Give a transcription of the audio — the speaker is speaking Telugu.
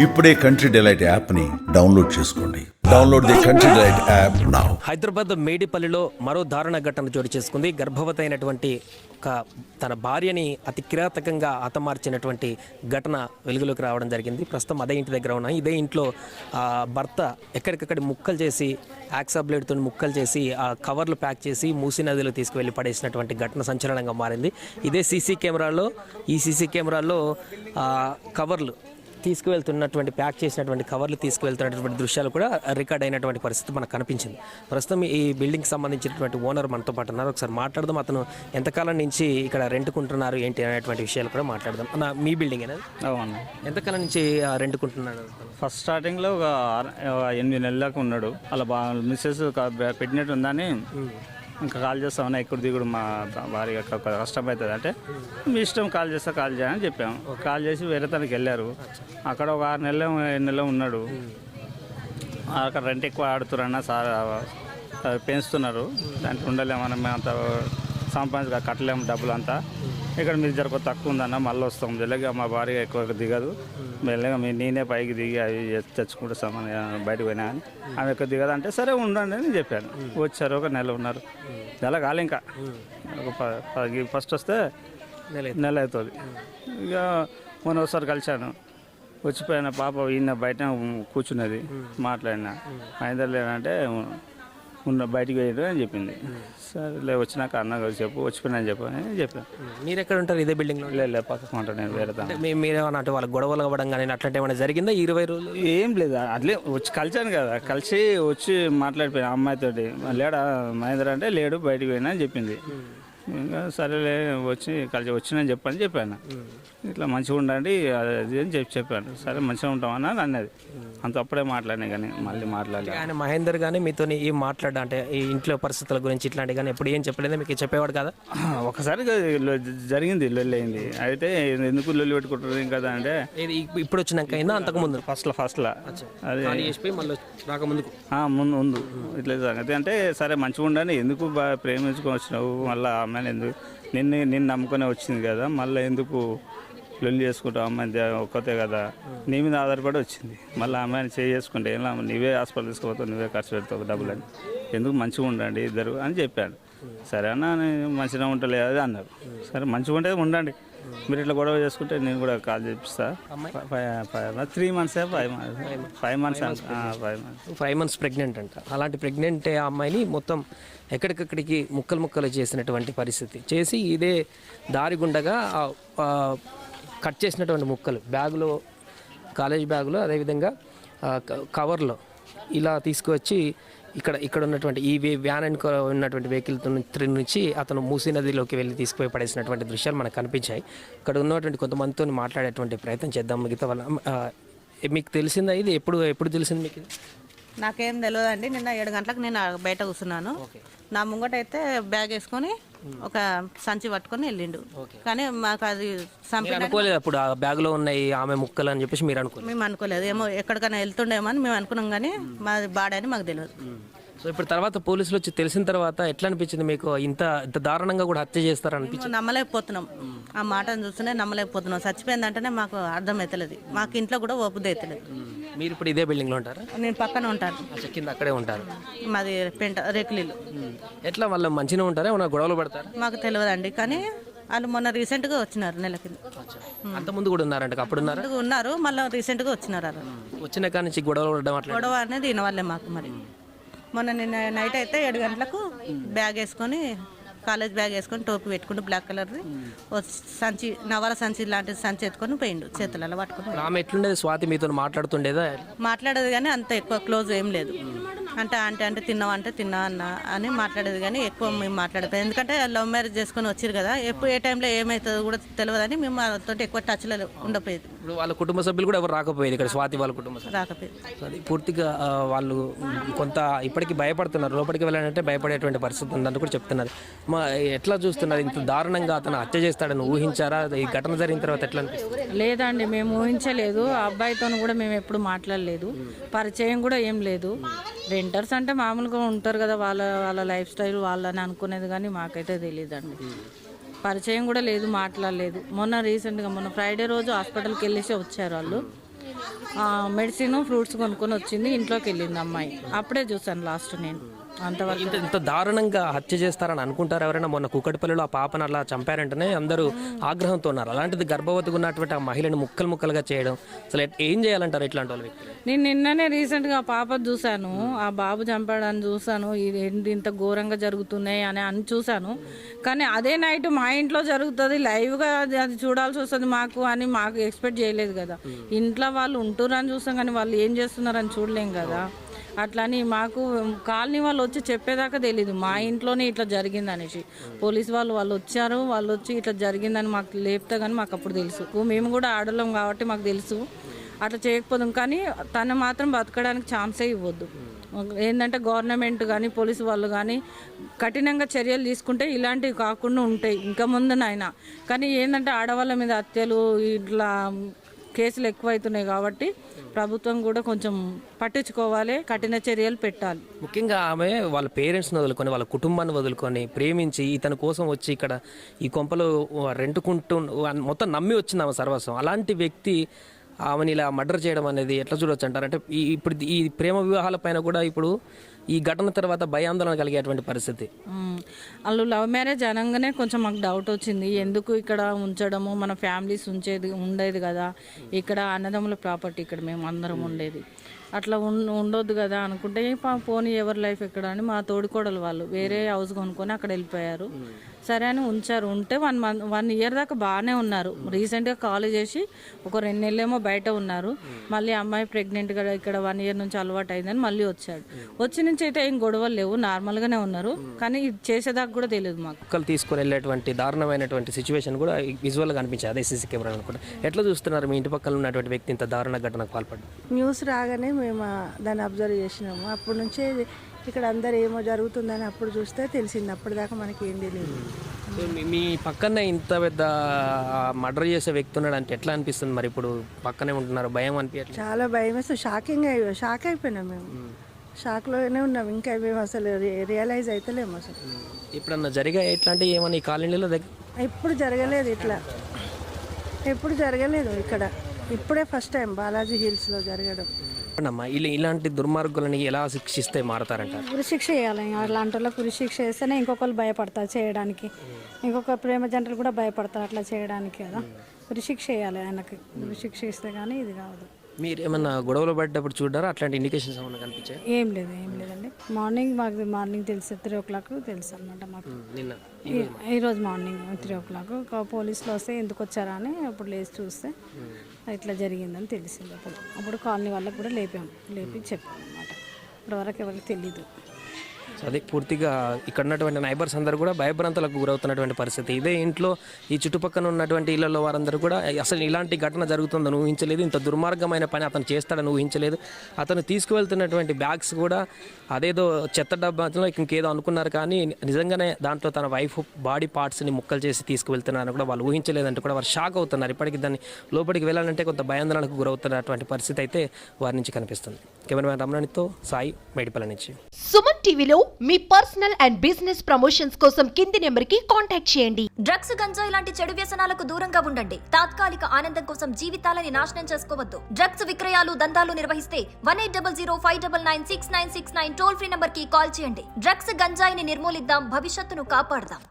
ఇప్పుడే కంట్రీ డిలైట్ యాప్ని డౌన్లోడ్ చేసుకోండి. Download the country delight app now. Hyderabad మేడిపల్లిలో మరో దారుణ ఘటన చోటు చేసుకుంది. గర్భవతి అయినటువంటి తన భార్యని అతి కిరాతకంగా హతమార్చినటువంటి ఘటన వెలుగులోకి రావడం జరిగింది. ప్రస్తుతం అదే ఇంటి దగ్గర ఉన్నాం. ఇదే ఇంట్లో భర్త ఎక్కడికక్కడ ముక్కలు చేసి యాక్సా బ్లేడ్తో ముక్కలు చేసి ఆ కవర్లు ప్యాక్ చేసి మూసీ నదిలో తీసుకువెళ్ళి పడేసినటువంటి ఘటన సంచలనంగా మారింది. ఇదే సీసీ కెమెరాల్లో కవర్లు తీసుకువెళ్తున్నటువంటి ప్యాక్ చేసినటువంటి కవర్లు తీసుకువెళ్తున్నటువంటి దృశ్యాలు కూడా రికార్డ్ అయినటువంటి పరిస్థితి మనకు కనిపించింది. ప్రస్తుతం ఈ బిల్డింగ్కి సంబంధించినటువంటి ఓనర్ మనతో పాటు ఉన్నారు. ఒకసారి మాట్లాడదాం. అతను ఎంతకాలం నుంచి ఇక్కడ రెంట్కుంటున్నారు ఏంటి అనేటువంటి విషయాలు కూడా మాట్లాడదాం. అన్న, మీ బిల్డింగ్ అనేది ఎంతకాలం నుంచి రెంట్కుంటున్నాడు? ఫస్ట్ స్టార్టింగ్లో ఒక 8 నెలల దాకా ఉన్నాడు. అలా మిస్సెస్ పెట్టినట్టు ఉందని ఇంకా కాల్ చేస్తామన్నా ఎక్కడ దిగుడు మా భార్య కష్టమవుతుంది అంటే మీ ఇష్టం కాల్ చేస్తా కాల్ చేయని చెప్పాము. కాల్ చేసి వేరే తనకి వెళ్ళారు. అక్కడ ఒక 6 నెలలు 7 నెలలు ఉన్నాడు. అక్కడ రెంట్ ఎక్కువ ఆడుతున్నా సార్ పెంచుతున్నారు. దాంట్లో ఉండలేమన్నా మేము అంత సంపాదించగా కట్టలేము డబ్బులు అంతా. ఇక్కడ మీరు జర తక్కువ ఉందన్న మళ్ళీ వస్తాం. మెల్లగా మా భార్య ఎక్కువ దిగదు. మెల్లగా నేనే పైకి దిగి అవి తెచ్చుకుంటే సామాన్ బయటకు పోయినా అని ఆమె ఎక్కువ దిగదు అంటే సరే ఉండండి అని చెప్పాను. వచ్చారు, ఒక నెల ఉన్నారు. నెల కాలే ఇంకా ఫస్ట్ వస్తే నెల అవుతుంది. ఇక మొన్న ఒకసారి కలిశాను. వచ్చిపోయిన పాప ఈయన బయట కూర్చున్నది. మాట్లాడినా మహేందర్ లేదంటే బయటికి పోయాడు అని చెప్పింది. సరే వచ్చినాక అన్న చెప్పు వచ్చిపోయినా అని చెప్పాను. మీరు ఎక్కడ ఉంటారు? ఇదే బిల్డింగ్లో? లేదు పక్కకు ఉంటాను నేను వేరే దాన్ని. మీరేమన్నా అంటే వాళ్ళ గొడవలు అవ్వడం కానీ అట్లాంటి ఏమైనా జరిగిందా 20 రోజులు? ఏం లేదు, అట్లే వచ్చి కలిసాను కదా. కలిసి వచ్చి మాట్లాడిపోయాను అమ్మాయితోటి. లేడా మహేంద్ర అంటే లేడు బయటికి పోయినా అని చెప్పింది. ఇంకా సరేలే కలిసి వచ్చినని చెప్పాను. ఇట్లా మంచిగా ఉండండి అది అని చెప్పాను. సరే మంచిగా ఉంటామని అన్నది. అంత అప్పుడే మాట్లాడినా కానీ మళ్ళీ మాట్లాడలేదు. ఆయన మహేందర్ కానీ మీతో ఏం మాట్లాడా అంటే ఈ ఇంట్లో పరిస్థితుల గురించి ఇట్లాంటివి కానీ ఎప్పుడు ఏం చెప్పలేదా? మీకు చెప్పేవాడు కదా? ఒకసారి జరిగింది, లొల్లి అయింది. అయితే ఎందుకు లొల్లి పెట్టుకుంటారు కదా అంటే ఇప్పుడు వచ్చినాక అయిందా అంతకు ముందు? ఫస్ట్లో అది మళ్ళీ రాకముందు ముందు ఇట్లా సంగతి అంటే సరే మంచిగా ఉండండి, ఎందుకు ప్రేమించుకొని వచ్చినావు మళ్ళీ అమ్మాయిని ఎందుకు నిన్ను నమ్ముకొని వచ్చింది కదా మళ్ళీ ఎందుకు లొల్లి చేసుకుంటావు? అమ్మాయి ఒక్కతే కదా నీ మీద ఆధారపడి వచ్చింది. మళ్ళీ అమ్మాయిని చేసుకుంటే ఎలా నీవే హాస్పిటల్ తీసుకుపోతావు, నువ్వే ఖర్చు పెడతావు డబ్బులని, ఎందుకు మంచిగా ఉండండి ఇద్దరు అని చెప్పాను. సరే అన్న మంచిగా ఉంటలేదు అది అన్నారు. సరే మంచిగా ఉంటే ఉండండి, మీరు ఇట్లా గొడవ చేసుకుంటే నేను కూడా కాల్ చేపిస్తా. 3 months 5 months ప్రెగ్నెంట్ అంట. అలాంటి ప్రెగ్నెంట్ ఆ అమ్మాయిని మొత్తం ఎక్కడికక్కడికి ముక్కలు చేసినటువంటి పరిస్థితి చేసి ఇదే దారి గుండగా కట్ చేసినటువంటి ముక్కలు బ్యాగులో, కాలేజ్ బ్యాగులో, అదేవిధంగా కవర్లో ఇలా తీసుకువచ్చి ఇక్కడ ఉన్నటువంటి ఈ వ్యాన్ ఉన్నటువంటి వెహికల్ నుంచి అతను మూసీ నదిలోకి వెళ్ళి తీసుకుపోయి పడేసినటువంటి దృశ్యాలు మనకు కనిపించాయి. ఇక్కడ ఉన్నటువంటి కొంతమందితో మాట్లాడేటువంటి ప్రయత్నం చేద్దాం. మిగతా వాళ్ళ మీకు తెలిసిందా ఇది? ఎప్పుడు తెలిసింది మీకు? నాకేం తెలియదండి. నిన్న 7 గంటలకు నేను బయట కూర్చున్నాను. నా ముంగటైతే బ్యాగ్ వేసుకొని ఒక సంచి పట్టుకొని వెళ్ళిండు. కానీ మాకు అది అనుకోలేదు. అప్పుడు ఆ బ్యాగ్లో ఉన్నాయి ఆమె ముక్కలు అని చెప్పేసి మీరు అనుకోలేదు? మేము అనుకోలేదు. ఏమో ఎక్కడికైనా వెళ్తుండేమో అని మేము అనుకున్నాం, కానీ మాది బాడని మాకు తెలియదు. సో ఇప్పుడు తర్వాత పోలీసులు వచ్చి తెలిసిన తర్వాత ఎట్లా అనిపించింది మీకు? ఇంత దారుణంగా కూడా హత్య చేస్తారనిపించింది? నమ్మలేకపోతున్నాం. ఆ మాటను చూస్తూనే నమ్మలేకపోతున్నాం. చచ్చిపోయిందంటేనే మాకు అర్థం అవుతలేదు. మాకు ఇంట్లో కూడా ఒప్పుది అవుతలేదు. మీరు ఇప్పుడు ఇదే బిల్డింగ్లో ఉంటారా? నేను పక్కన ఉంటాను. కింద అక్కడే ఉంటారు? మాది రేకులీలు. ఎట్లా వాళ్ళు మంచిగా ఉంటారా? ఏమన్నా గొడవలు పడతారు? మాకు తెలియదండి. కానీ వాళ్ళు మొన్న రీసెంట్గా వచ్చినారు, నెల కింద. అంతకుముందు కూడా ఉన్నారంట? అప్పుడు ఉన్నారు, మళ్ళీ రీసెంట్గా వచ్చినారు. వచ్చిన కానీ నుంచి గొడవ అనేది వినవాళ్ళే మాకు. మరి మొన్న నిన్న నైట్ అయితే 7 గంటలకు బ్యాగ్ వేసుకొని, కాలేజ్ బ్యాగ్ వేసుకొని, టోపీ పెట్టుకుంటూ బ్లాక్ కలర్ది సంచి, నవల సంచి లాంటి సంచి ఎత్తుకొని పోయిండు, చేతులలో పట్టుకుని. ఆమె ఎట్లుండేది? స్వాతి మీతో మాట్లాడుతుండేదా? మాట్లాడేది కానీ అంత ఎక్కువ క్లోజ్ ఏం లేదు. అంటే తిన్నావా అంటే తిన్నా అన్న అని మాట్లాడేది, కానీ ఎక్కువ మేము మాట్లాడతాం. ఎందుకంటే లవ్ మ్యారేజ్ చేసుకొని వచ్చారు కదా, ఎప్పుడు ఏ టైంలో ఏమవుతుందో కూడా తెలియదని మేము వాళ్ళతో ఎక్కువ టచ్లో ఉండపోయేది. ఇప్పుడు వాళ్ళ కుటుంబ సభ్యులు కూడా ఎవరు రాకపోయేది ఇక్కడ? స్వాతి వాళ్ళ కుటుంబ సభ్యులు రాకపోయేది. అది పూర్తిగా వాళ్ళు కొంత ఇప్పటికీ భయపడుతున్నారు. లోపలికి వెళ్ళాలంటే భయపడేటువంటి పరిస్థితి ఉందంటూ కూడా చెప్తున్నారు. ఎట్లా చూస్తున్నారు? ఇంత దారుణంగా అతను హత్య చేస్తాడని ఊహించారా? ఈ ఘటన జరిగిన తర్వాత ఎట్లా అనిపిస్తుంది? లేదండి, మేము ఊహించలేదు. ఆ అబ్బాయితో కూడా మేము ఎప్పుడు మాట్లాడలేదు, పరిచయం కూడా ఏం లేదు. రెంటర్స్ అంటే మామూలుగా ఉంటారు కదా, వాళ్ళ లైఫ్ స్టైల్ వాళ్ళని అనుకునేది, కానీ మాకైతే తెలియదండి. పరిచయం కూడా లేదు, మాట్లాడలేదు. మొన్న రీసెంట్గా మొన్న ఫ్రైడే రోజు హాస్పిటల్కి వెళ్ళేసి వచ్చారు వాళ్ళు. మెడిసిన్ ఫ్రూట్స్ కొనుక్కొని వచ్చింది, ఇంట్లోకి వెళ్ళింది అమ్మాయి. అప్పుడే చూసాను లాస్ట్ నేను. అంతవరకు ఇంత దారుణంగా హత్య చేస్తారని అనుకుంటారు ఎవరైనా? మొన్న కూకట్పల్లిలో ఆ పాపను అలా చంపారంటేనే అందరూ ఆగ్రహంతో ఉన్నారు. అలాంటిది గర్భవతిగా ఉన్నటువంటి ఆ మహిళని ముక్కలుగా చేయడం అసలు ఏం చేయాలంటారు ఇట్లాంటి వాళ్ళు? నేను నిన్ననే రీసెంట్గా ఆ పాప చూశాను, ఆ బాబు చంపాడని చూశాను. ఇది ఏంటి ఇంత ఘోరంగా జరుగుతున్నాయి అని చూశాను. కానీ అదే నైట్ మా ఇంట్లో జరుగుతుంది, లైవ్గా అది చూడాల్సి వస్తుంది మాకు ఎక్స్పెక్ట్ చేయలేదు కదా. ఇంట్లో వాళ్ళు ఉంటున్నారని చూస్తాం కానీ వాళ్ళు ఏం చేస్తున్నారని చూడలేం కదా. అట్లని మాకు కాలనీ వాళ్ళు వచ్చి చెప్పేదాకా తెలీదు మా ఇంట్లోనే ఇట్లా జరిగింది అనేసి. పోలీస్ వాళ్ళు వచ్చారు, వాళ్ళు వచ్చి ఇట్లా జరిగిందని మాకు లేపితే కానీ మాకు అప్పుడు తెలుసు. మేము కూడా ఆడలేం కాబట్టి మాకు తెలుసు అట్లా చేయకపోదాం. కానీ తను మాత్రం బతకడానికి ఛాన్సే ఇవ్వద్దు. ఏంటంటే గవర్నమెంట్ కానీ పోలీసు వాళ్ళు కానీ కఠినంగా చర్యలు తీసుకుంటే ఇలాంటివి కాకుండా ఉంటాయి ఇంకా ముందునైనా. కానీ ఏంటంటే ఆడవాళ్ళ మీద హత్యలు ఇట్లా కేసులు ఎక్కువైతున్నాయి కాబట్టి ప్రభుత్వం కూడా కొంచెం పట్టించుకోవాలి, కఠిన చర్యలు పెట్టాలి. ముఖ్యంగా ఆమె వాళ్ళ పేరెంట్స్ని వదులుకొని వాళ్ళ కుటుంబాన్ని వదులుకొని ప్రేమించి ఇతని కోసం వచ్చి ఇక్కడ ఈ కొంపలో రెంటుకుంటూ మొత్తం నమ్మి వచ్చింది ఆమె సర్వస్వం. అలాంటి వ్యక్తి ఆమెను ఇలా మర్డర్ చేయడం అనేది ఎట్లా చూడొచ్చు అంటారు? అంటే ఇప్పుడు ఈ ప్రేమ వివాహాల పైన కూడా ఇప్పుడు ఈ ఘటన తర్వాత భయాందోళన కలిగేటువంటి పరిస్థితి. వాళ్ళు లవ్ మ్యారేజ్ అనగానే కొంచెం మాకు డౌట్ వచ్చింది. ఎందుకు ఇక్కడ ఉంచడము, మన ఫ్యామిలీస్ ఉండేది కదా, ఇక్కడ అన్నదమ్ముల ప్రాపర్టీ, ఇక్కడ మేము అందరం ఉండేది, అట్లా ఉండొద్దు కదా అనుకుంటే పోనీ ఎవరి లైఫ్ ఎక్కడ అని మా తోడికోడలు వాళ్ళు వేరే హౌస్ కొనుక్కొని అక్కడ వెళ్ళిపోయారు. సరే అని ఉంచారు. ఉంటే 1 ఇయర్ దాకా బాగానే ఉన్నారు. రీసెంట్గా కాల్ చేసి ఒక 2 నెలలేమో బయట ఉన్నారు. మళ్ళీ అమ్మాయి ప్రెగ్నెంట్గా ఇక్కడ 1 ఇయర్ నుంచి అలవాటు అయిందని మళ్ళీ వచ్చాడు. వచ్చి నుంచి అయితే ఏం గొడవలు లేవు, నార్మల్గానే ఉన్నారు. కానీ ఇది చేసేదాకా కూడా తెలియదు మాకు. కుక్కలు తీసుకొని వెళ్ళేటువంటి దారుణమైనటువంటి సిచ్యువేషన్ కూడా విజువల్గా కనిపించాయి అదే సీసీ కెమెరా అనుకుంటా. ఎట్లా చూస్తున్నారు మీ ఇంటి పక్కన ఉన్నటువంటి వ్యక్తి ఇంత దారుణ ఘటనకు పాల్పడ్డారు? న్యూస్ రాగానే మేము దాన్ని అబ్జర్వ్ చేసినాము. అప్పటి నుంచే ఇక్కడ అందరు ఏమో జరుగుతుందని అప్పుడు చూస్తే తెలిసింది. అప్పటిదాకా మనకి ఏం తెలియదు. మీ పక్కనే ఇంత పెద్ద మర్డర్ చేసే వ్యక్తి ఉన్నాడు అంటే ఎట్లా అనిపిస్తుంది? మరి ఇప్పుడు పక్కనే ఉంటున్నారు, భయం అనిపించట్లేదు? చాలా భయం వేస్తుంది. షాక్ అయిపోయినాం మేము. షాక్లోనే ఉన్నాం. ఇంకా మేము అసలు రియలైజ్ అవుతలేము అసలు. ఇప్పుడన్నా జరిగాయి ఇట్లాంటివి ఏమన్నా ఈ కాలనీలో దగ్గర? ఎప్పుడు జరగలేదు ఇట్లా, ఎప్పుడు జరగలేదు ఇక్కడ. ఇప్పుడే ఫస్ట్ టైం బాలాజీ హిల్స్లో జరగడం. అమ్మా ఇలాంటి దుర్మార్గులని ఎలా శిక్షిస్తే మారతారంటారు? ఉరిశిక్ష చేయాలి. అలాంటి వాళ్ళకి ఉరిశిక్ష చేస్తేనే ఇంకొకరు భయపడతారు చేయడానికి, ఇంకొక ప్రేమ జంటలు కూడా భయపడతారు అట్లా చేయడానికి కదా. ఉరిశిక్ష చేయాలి ఆయనకి. ఉరిశిక్ష ఇస్తే కానీ ఇది కాదు. మీరు ఏమన్నా గొడవలు పడ్డప్పుడు చూడారా? అట్లాంటి ఇండికేషన్స్ ఏమన్నా కనిపించాయి? ఏం లేదండి. మార్నింగ్ తెలుసు 3 o'clock తెలుసు అనమాట మాకు. నిన్న ఈరోజు మార్నింగ్ 3 o'clock పోలీసులు వస్తే ఎందుకు వచ్చారా అని అప్పుడు లేచి చూస్తే ఇట్లా జరిగిందని తెలిసింది. అప్పుడు కాలనీ వాళ్ళకి కూడా లేపి చెప్పాం అనమాట. ఇప్పటివరకు ఎవరికి తెలీదు. అదే పూర్తిగా ఇక్కడ ఉన్నటువంటి నైబర్స్ అందరూ కూడా భయభ్రాంతులకు గురవుతున్నటువంటి పరిస్థితి. ఇదే ఇంట్లో ఈ చుట్టుపక్కల ఉన్నటువంటి ఇళ్లలో వారందరూ కూడా అసలు ఇలాంటి ఘటన జరుగుతుందని ఊహించలేదు, ఇంత దుర్మార్గమైన పని అతను చేస్తాడని ఊహించలేదు. అతను తీసుకువెళ్తున్నటువంటి బ్యాగ్స్ కూడా అదేదో చెత్త డబ్బాలో ఇంకేదో అనుకున్నారు, కానీ నిజంగానే దాంట్లో తన వైఫ్ బాడీ పార్ట్స్ని ముక్కలు చేసి తీసుకువెళ్తున్నారని కూడా వాళ్ళు ఊహించలేదంటే కూడా వారు షాక్ అవుతున్నారు. ఇప్పటికీ దాన్ని లోపలికి వెళ్ళాలంటే కొంత భయాందోళనకు గురవుతున్నటువంటి పరిస్థితి అయితే వారి నుంచి కనిపిస్తుంది. కెమెరామెన్ రమణితో సాయి మేడిపల్లి నుంచి. సుమన్ టీవీలో మీ పర్సనల్ అండ్ బిజినెస్ ప్రమోషన్స్ కోసం కింది నెంబర్కి కాంటాక్ట్ చేయండి. డ్రగ్స్, గంజాయి లాంటి చెడు వ్యసనాలకు దూరంగా ఉండండి. తాత్కాలిక ఆనందం కోసం జీవితాలని నాశనం చేసుకోవద్దు. డ్రగ్స్ విక్రయాలు, దందాలు నిర్వహిస్తే 1800599696 టోల్ ఫ్రీ నంబర్ కి కాల్ చేయండి. డ్రగ్స్, గంజాయిని నిర్మూలిద్దాం, భవిష్యత్తును కాపాడదాం.